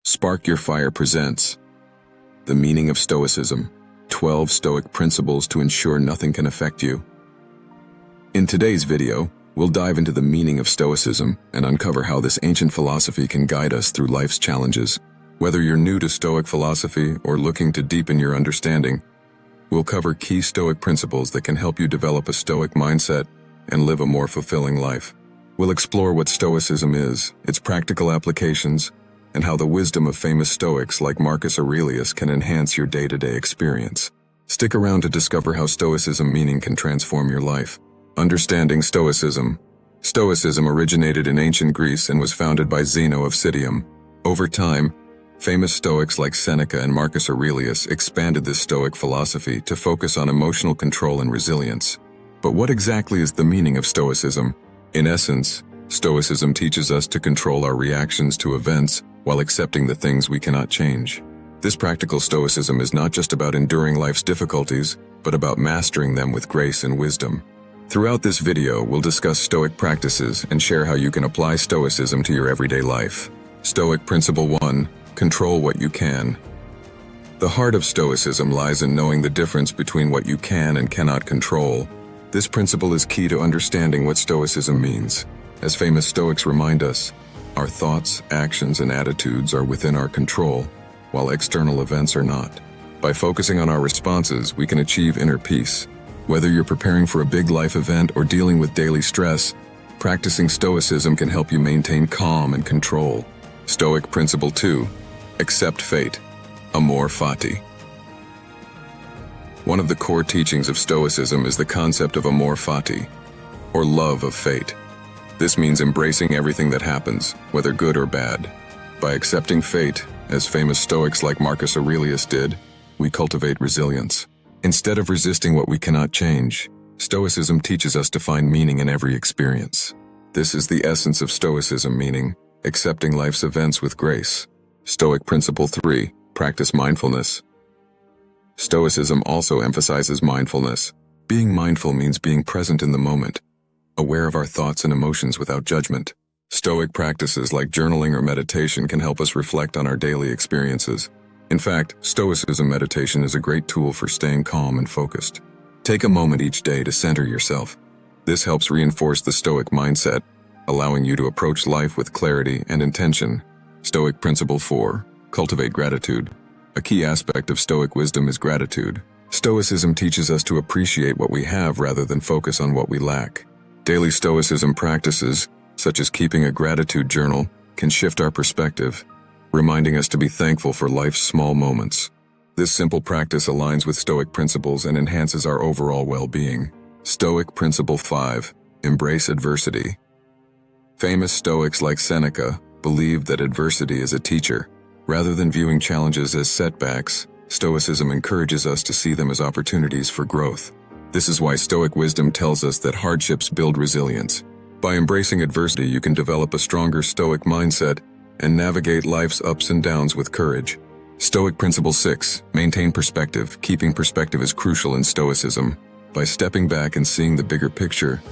Spark Your Fire presents The Meaning of Stoicism, 12 Stoic Principles to Ensure Nothing Can Affect You. In today's video, we'll dive into the meaning of Stoicism and uncover how this ancient philosophy can guide us through life's challenges. Whether you're new to Stoic philosophy or looking to deepen your understanding, we'll cover key Stoic principles that can help you develop a Stoic mindset and live a more fulfilling life. We'll explore what Stoicism is, its practical applications, and how the wisdom of famous Stoics like Marcus Aurelius can enhance your day-to-day experience. Stick around to discover how Stoicism meaning can transform your life. Understanding Stoicism. Stoicism originated in ancient Greece and was founded by Zeno of Citium. Over time, famous Stoics like Seneca and Marcus Aurelius expanded this Stoic philosophy to focus on emotional control and resilience. But what exactly is the meaning of Stoicism? In essence, Stoicism teaches us to control our reactions to events while accepting the things we cannot change. This practical Stoicism is not just about enduring life's difficulties, but about mastering them with grace and wisdom. Throughout this video, we'll discuss Stoic practices and share how you can apply Stoicism to your everyday life. Stoic Principle 1. Control what you can. The heart of Stoicism lies in knowing the difference between what you can and cannot control. This principle is key to understanding what Stoicism means. As famous Stoics remind us, our thoughts, actions, and attitudes are within our control, while external events are not. By focusing on our responses, we can achieve inner peace. Whether you're preparing for a big life event or dealing with daily stress, practicing Stoicism can help you maintain calm and control. Stoic Principle 2. Accept fate. Amor fati. One of the core teachings of Stoicism is the concept of amor fati, or love of fate. This means embracing everything that happens, whether good or bad. By accepting fate, as famous Stoics like Marcus Aurelius did, we cultivate resilience. Instead of resisting what we cannot change, Stoicism teaches us to find meaning in every experience. This is the essence of Stoicism, meaning accepting life's events with grace. Stoic Principle 3. Practice mindfulness. Stoicism also emphasizes mindfulness. Being mindful means being present in the moment, aware of our thoughts and emotions without judgment. Stoic practices like journaling or meditation can help us reflect on our daily experiences. In fact, Stoicism meditation is a great tool for staying calm and focused. Take a moment each day to center yourself. This helps reinforce the Stoic mindset, allowing you to approach life with clarity and intention. Stoic Principle 4. Cultivate gratitude. A key aspect of Stoic wisdom is gratitude. Stoicism teaches us to appreciate what we have rather than focus on what we lack. Daily Stoicism practices, such as keeping a gratitude journal, can shift our perspective, reminding us to be thankful for life's small moments. This simple practice aligns with Stoic principles and enhances our overall well-being. Stoic Principle 5. Embrace adversity. Famous Stoics like Seneca believed that adversity is a teacher. Rather than viewing challenges as setbacks, Stoicism encourages us to see them as opportunities for growth. This is why Stoic wisdom tells us that hardships build resilience. By embracing adversity, you can develop a stronger Stoic mindset and navigate life's ups and downs with courage. Stoic Principle 6. Maintain perspective. Keeping perspective is crucial in Stoicism. By stepping back and seeing the bigger picture,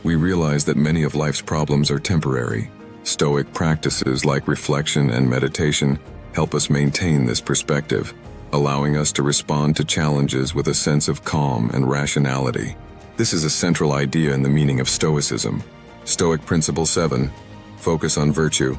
we realize that many of life's problems are temporary. Stoic practices like reflection and meditation help us maintain this perspective, allowing us to respond to challenges with a sense of calm and rationality. This is a central idea in the meaning of Stoicism. Stoic Principle 7. Focus on virtue.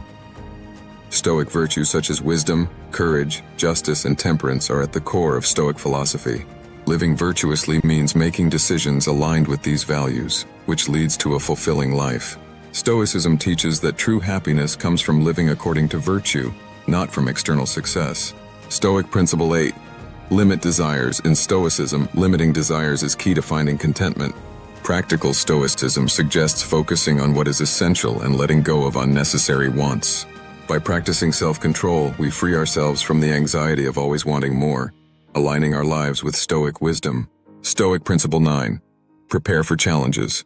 Stoic virtues such as wisdom, courage, justice, and temperance are at the core of Stoic philosophy. Living virtuously means making decisions aligned with these values, which leads to a fulfilling life. Stoicism teaches that true happiness comes from living according to virtue, not from external success. Stoic Principle 8. Limit desires. In Stoicism, limiting desires is key to finding contentment. Practical Stoicism suggests focusing on what is essential and letting go of unnecessary wants. By practicing self-control, we free ourselves from the anxiety of always wanting more, aligning our lives with Stoic wisdom. Stoic Principle 9. Prepare for challenges.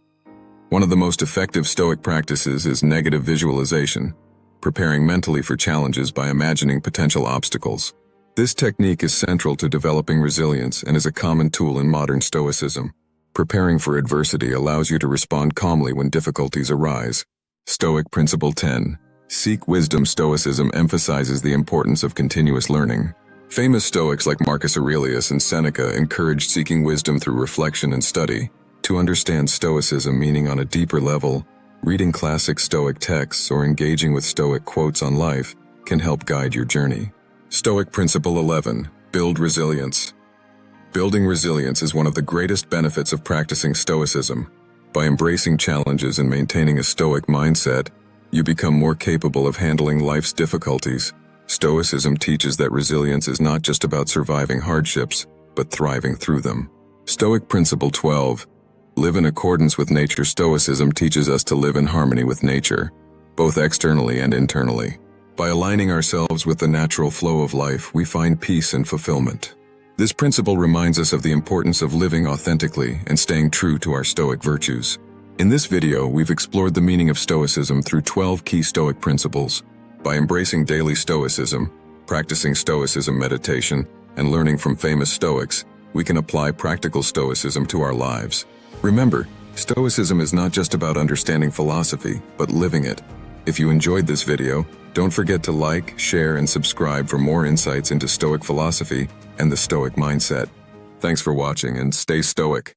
One of the most effective Stoic practices is negative visualization, preparing mentally for challenges by imagining potential obstacles. This technique is central to developing resilience and is a common tool in modern Stoicism. Preparing for adversity allows you to respond calmly when difficulties arise. Stoic Principle 10. Seek wisdom. Stoicism emphasizes the importance of continuous learning. Famous Stoics like Marcus Aurelius and Seneca encouraged seeking wisdom through reflection and study. To understand Stoicism meaning on a deeper level, reading classic Stoic texts or engaging with Stoic quotes on life can help guide your journey. Stoic Principle 11. Build resilience. Building resilience is one of the greatest benefits of practicing Stoicism. By embracing challenges and maintaining a Stoic mindset, you become more capable of handling life's difficulties. Stoicism teaches that resilience is not just about surviving hardships, but thriving through them. Stoic Principle 12. Live in accordance with nature. Stoicism teaches us to live in harmony with nature, both externally and internally. By aligning ourselves with the natural flow of life, we find peace and fulfillment. This principle reminds us of the importance of living authentically and staying true to our Stoic virtues. In this video, we've explored the meaning of Stoicism through 12 key Stoic principles. By embracing daily Stoicism, practicing Stoicism meditation, and learning from famous Stoics, we can apply practical Stoicism to our lives. Remember, Stoicism is not just about understanding philosophy, but living it. If you enjoyed this video, don't forget to like, share, and subscribe for more insights into Stoic philosophy and the Stoic mindset. Thanks for watching and stay Stoic.